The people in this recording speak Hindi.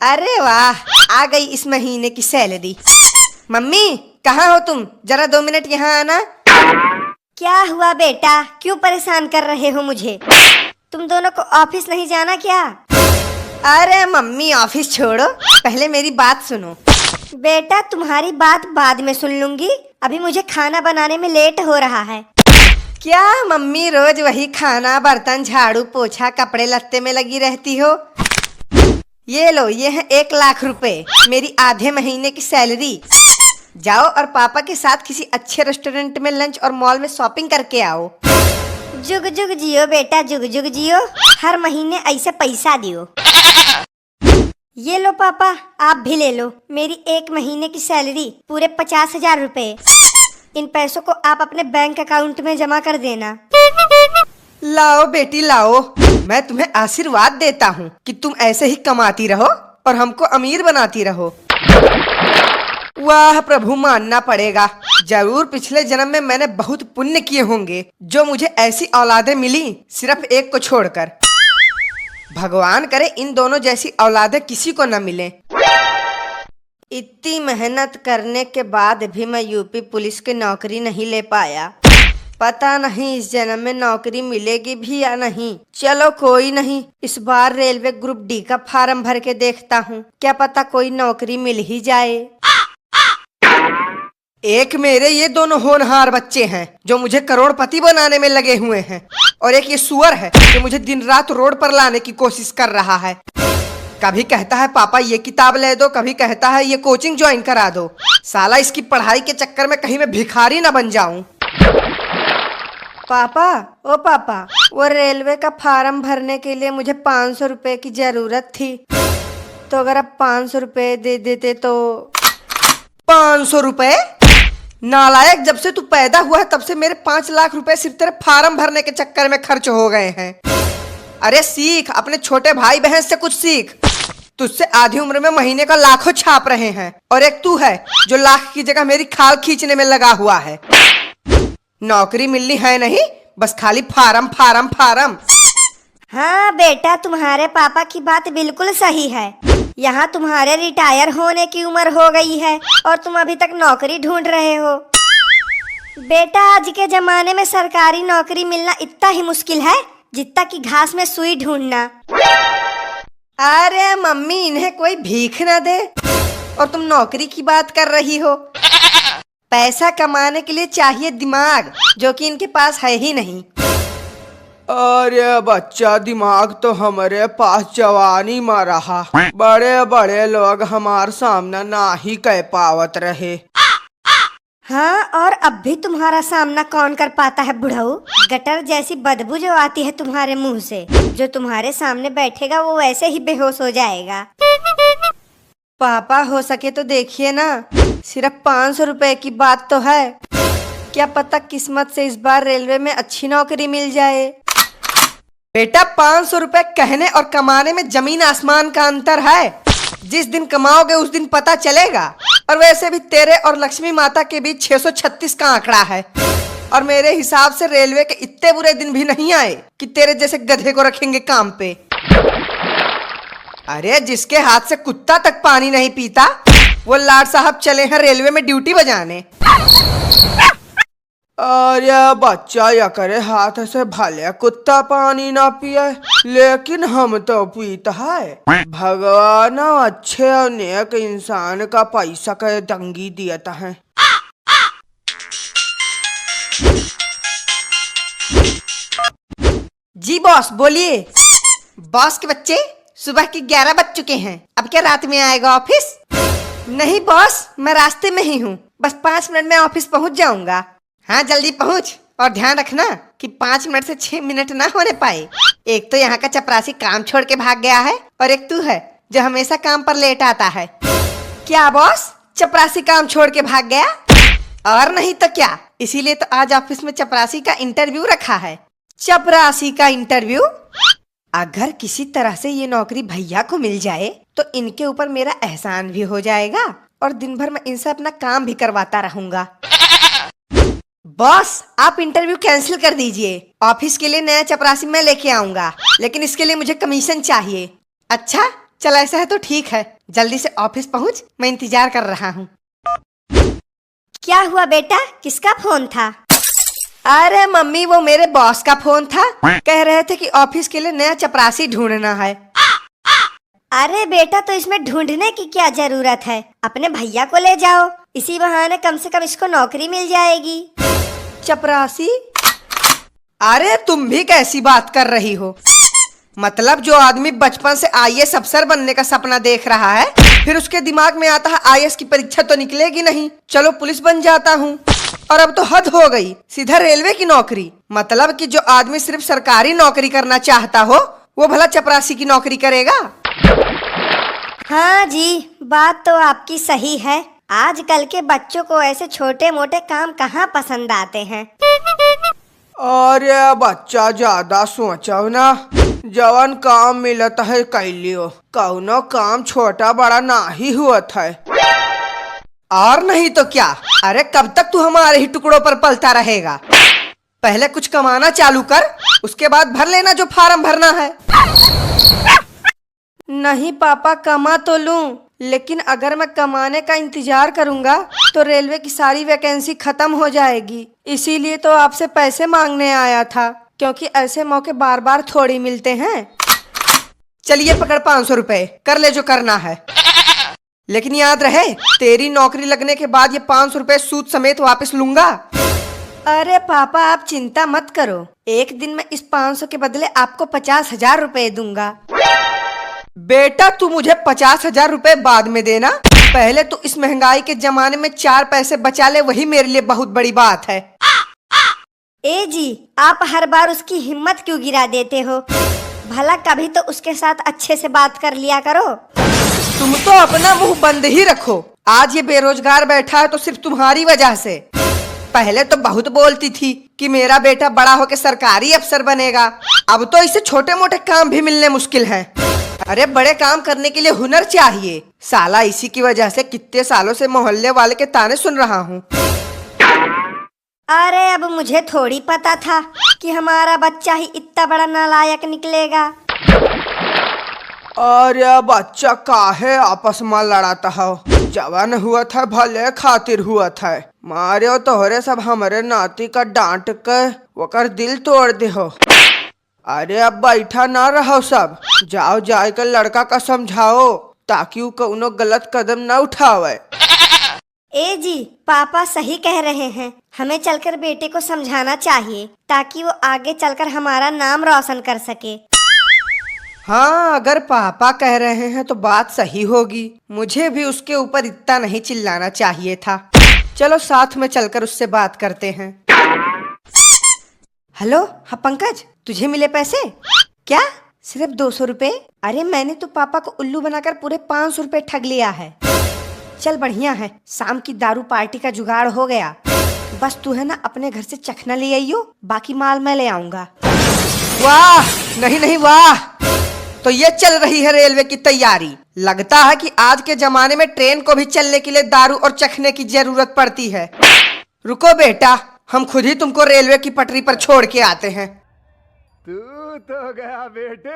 अरे वाह, आ गई इस महीने की सैलरी। मम्मी कहाँ हो तुम? जरा 2 मिनट यहाँ आना। क्या हुआ बेटा, क्यों परेशान कर रहे हो मुझे? तुम दोनों को ऑफिस नहीं जाना क्या? अरे मम्मी ऑफिस छोड़ो, पहले मेरी बात सुनो। बेटा तुम्हारी बात बाद में सुन लूंगी, अभी मुझे खाना बनाने में लेट हो रहा है। क्या मम्मी रोज वही खाना, बर्तन, झाड़ू, पोछा, कपड़े लत्ते में लगी रहती हो? ये लो, ये है 1 लाख रुपए, मेरी आधे महीने की सैलरी। जाओ और पापा के साथ किसी अच्छे रेस्टोरेंट में लंच और मॉल में शॉपिंग करके आओ। जुग जुग जियो बेटा, जुग जुग जियो, हर महीने ऐसे पैसा दियो। ये लो पापा, आप भी ले लो, मेरी 1 महीने की सैलरी पूरे 50,000 रुपए। इन पैसों को आप अपने बैंक अकाउंट में जमा कर देना। लाओ बेटी लाओ, मैं तुम्हें आशीर्वाद देता हूँ कि तुम ऐसे ही कमाती रहो और हमको अमीर बनाती रहो। वाह प्रभु, मानना पड़ेगा, जरूर पिछले जन्म में मैंने बहुत पुण्य किए होंगे जो मुझे ऐसी औलादें मिली, सिर्फ एक को छोड़कर। भगवान करे इन दोनों जैसी औलादें किसी को न मिले। इतनी मेहनत करने के बाद भी मैं यूपी पुलिस की नौकरी नहीं ले पाया। पता नहीं इस जन्म में नौकरी मिलेगी भी या नहीं। चलो कोई नहीं, इस बार रेलवे ग्रुप डी का फॉर्म भर के देखता हूँ, क्या पता कोई नौकरी मिल ही जाए। एक मेरे ये दोनों होनहार बच्चे हैं जो मुझे करोड़पति बनाने में लगे हुए हैं, और एक ये सुअर है जो मुझे दिन रात रोड पर लाने की कोशिश कर रहा है। कभी कहता है पापा ये किताब ले दो, कभी कहता है ये कोचिंग ज्वाइन करा दो। साला इसकी पढ़ाई के चक्कर में कहीं मैं भिखारी न बन जाऊं। पापा, ओ पापा, वो रेलवे का फॉर्म भरने के लिए मुझे 500 रुपए की जरूरत थी, तो अगर आप 500 रुपए दे देते तो। 500 रुपए? नालायक, जब से तू पैदा हुआ है तब से मेरे 5 लाख रुपए सिर्फ तेरे फार्म भरने के चक्कर में खर्च हो गए हैं। अरे सीख, अपने छोटे भाई बहन से कुछ सीख। तुझसे आधी उम्र में महीने का लाखों छाप रहे हैं, और एक तू है जो लाख की जगह मेरी खाल खींचने में लगा हुआ है। नौकरी मिलनी है नहीं, बस खाली फार्म फार्म फार्म। हाँ बेटा, तुम्हारे पापा की बात बिल्कुल सही है। यहाँ तुम्हारे रिटायर होने की उम्र हो गई है और तुम अभी तक नौकरी ढूंढ रहे हो। बेटा आज के जमाने में सरकारी नौकरी मिलना इतना ही मुश्किल है जितना कि घास में सुई ढूंढना। अरे मम्मी, इन्हें कोई भीख न दे और तुम नौकरी की बात कर रही हो। पैसा कमाने के लिए चाहिए दिमाग, जो कि इनके पास है ही नहीं। अरे बच्चा, दिमाग तो हमारे पास जवानी में रहा, बड़े बड़े लोग हमारे सामने ना ही कह पावत रहे। हाँ, और अब भी तुम्हारा सामना कौन कर पाता है बुढ़ऊ? गटर जैसी बदबू जो आती है तुम्हारे मुंह से, जो तुम्हारे सामने बैठेगा वो वैसे ही बेहोश हो जाएगा। पापा हो सके तो देखिए ना, सिर्फ 500 रुपए की बात तो है, क्या पता किस्मत से इस बार रेलवे में अच्छी नौकरी मिल जाए। बेटा 500 रुपए कहने और कमाने में जमीन आसमान का अंतर है। जिस दिन कमाओगे उस दिन पता चलेगा। और वैसे भी तेरे और लक्ष्मी माता के बीच 636 का आंकड़ा है, और मेरे हिसाब से रेलवे के इतने बुरे दिन भी नहीं आए कि तेरे जैसे गधे को रखेंगे काम पे। अरे जिसके हाथ से कुत्ता तक पानी नहीं पीता, वो लाड साहब चले हैं रेलवे में ड्यूटी बजाने। अरे बच्चा, या करे हाथ से भले कुत्ता पानी ना पिए, लेकिन हम तो पीता है। भगवान अच्छे और नेक इंसान का पैसा के दंगी देता है। जी बॉस बोलिए। बॉस के बच्चे, सुबह के 11 बज चुके हैं, अब क्या रात में आएगा ऑफिस? नहीं बॉस, मैं रास्ते में ही हूँ, बस 5 मिनट में ऑफिस पहुँच जाऊंगा। हाँ जल्दी पहुँच, और ध्यान रखना कि 5 मिनट से 6 मिनट ना होने पाए। एक तो यहाँ का चपरासी काम छोड़ के भाग गया है, और एक तू है जो हमेशा काम पर लेट आता है। क्या बॉस, चपरासी काम छोड़ के भाग गया? और नहीं तो क्या, इसीलिए तो आज ऑफिस में चपरासी का इंटरव्यू रखा है। चपरासी का इंटरव्यू? अगर किसी तरह से ये नौकरी भैया को मिल जाए तो इनके ऊपर मेरा एहसान भी हो जाएगा, और दिन भर मैं इनसे अपना काम भी करवाता रहूंगा। बॉस आप इंटरव्यू कैंसिल कर दीजिए, ऑफिस के लिए नया चपरासी मैं लेके आऊंगा, लेकिन इसके लिए मुझे कमीशन चाहिए। अच्छा चल ऐसा है तो ठीक है, जल्दी से ऑफिस पहुँच, मैं इंतजार कर रहा हूँ। क्या हुआ बेटा, किसका फोन था? अरे मम्मी, वो मेरे बॉस का फोन था। कह रहे थे कि ऑफिस के लिए नया चपरासी ढूंढना है। अरे बेटा, तो इसमें ढूंढने की क्या जरूरत है, अपने भैया को ले जाओ, इसी बहाने कम से कम इसको नौकरी मिल जाएगी। चपरासी? अरे तुम भी कैसी बात कर रही हो? मतलब जो आदमी बचपन से आईएएस अफसर बनने का सपना देख रहा है, फिर उसके दिमाग में आता है आईएएस की परीक्षा तो निकलेगी नहीं, चलो पुलिस बन जाता हूँ। और अब तो हद हो गई, सीधा रेलवे की नौकरी। मतलब कि जो आदमी सिर्फ सरकारी नौकरी करना चाहता हो, वो भला चपरासी की नौकरी करेगा? हाँ जी, बात तो आपकी सही है। आजकल के बच्चों को ऐसे छोटे मोटे काम कहाँ पसंद आते हैं। अरे बच्चा, ज्यादा सोचो ना, जवन काम मिलता है कैलियो, कौनो काम छोटा बड़ा ना ही हुआ था। और नहीं तो क्या। अरे कब तक तू हमारे ही टुकड़ों पर पलता रहेगा? पहले कुछ कमाना चालू कर, उसके बाद भर लेना जो फार्म भरना है। नहीं पापा, कमा तो लूं, लेकिन अगर मैं कमाने का इंतजार करूंगा तो रेलवे की सारी वैकेंसी खत्म हो जाएगी। इसीलिए तो आपसे पैसे मांगने आया था, क्योंकि ऐसे मौके बार बार थोड़ी मिलते हैं। चलिए पकड़ 500 रुपए, कर ले जो करना है। लेकिन याद रहे, तेरी नौकरी लगने के बाद ये 500 रुपए सूद समेत वापस लूंगा। अरे पापा, आप चिंता मत करो, एक दिन में इस 500 के बदले आपको 50,000 रुपए दूंगा। बेटा, तू मुझे 50,000 रुपए बाद में देना, पहले तो इस महंगाई के जमाने में 4 पैसे बचा ले, वही मेरे लिए बहुत बड़ी बात है। ए जी, आप हर बार उसकी हिम्मत क्यों गिरा देते हो? भला कभी तो उसके साथ अच्छे से बात कर लिया करो। तुम तो अपना मुंह बंद ही रखो। आज ये बेरोजगार बैठा है तो सिर्फ तुम्हारी वजह से। पहले तो बहुत बोलती थी कि मेरा बेटा बड़ा होकर सरकारी अफसर बनेगा, अब तो इसे छोटे मोटे काम भी मिलने मुश्किल हैं। अरे बड़े काम करने के लिए हुनर चाहिए। साला इसी की वजह से कितने सालों से मोहल्ले वाले के ताने सुन रहा हूँ। अरे अब मुझे थोड़ी पता था कि हमारा बच्चा ही इतना बड़ा नालायक निकलेगा। अरे बच्चा, काहे आपस में लड़ाता हो? जवान हुआ था भले खातिर हुआ था, मारे तोहरे सब हमारे नाती का डांट के वकर दिल तोड़ दे हो। अरे अब बैठा ना रहो सब, जाओ जाकर लड़का का समझाओ ताकि वो कौनो गलत कदम न उठावे। ए जी, पापा सही कह रहे हैं, हमें चलकर बेटे को समझाना चाहिए ताकि वो आगे चलकर हमारा नाम रोशन कर सके। हाँ, अगर पापा कह रहे हैं तो बात सही होगी। मुझे भी उसके ऊपर इतना नहीं चिल्लाना चाहिए था। चलो साथ में चलकर उससे बात करते हैं। हेलो, हाँ पंकज, तुझे मिले पैसे? क्या सिर्फ 200 रुपए? अरे मैंने तो पापा को उल्लू बनाकर पूरे 500 रुपए ठग लिया है। चल बढ़िया है, शाम की दारू पार्टी का जुगाड़ हो गया। बस तू है ना अपने घर से चखना ले आइयो, बाकी माल मैं ले आऊंगा। वाह, नहीं नहीं वाह, तो ये चल रही है रेलवे की तैयारी। लगता है कि आज के जमाने में ट्रेन को भी चलने के लिए दारू और चखने की जरूरत पड़ती है। रुको बेटा, हम खुद ही तुमको रेलवे की पटरी पर छोड़ के आते हैं। तू तो गया बेटे।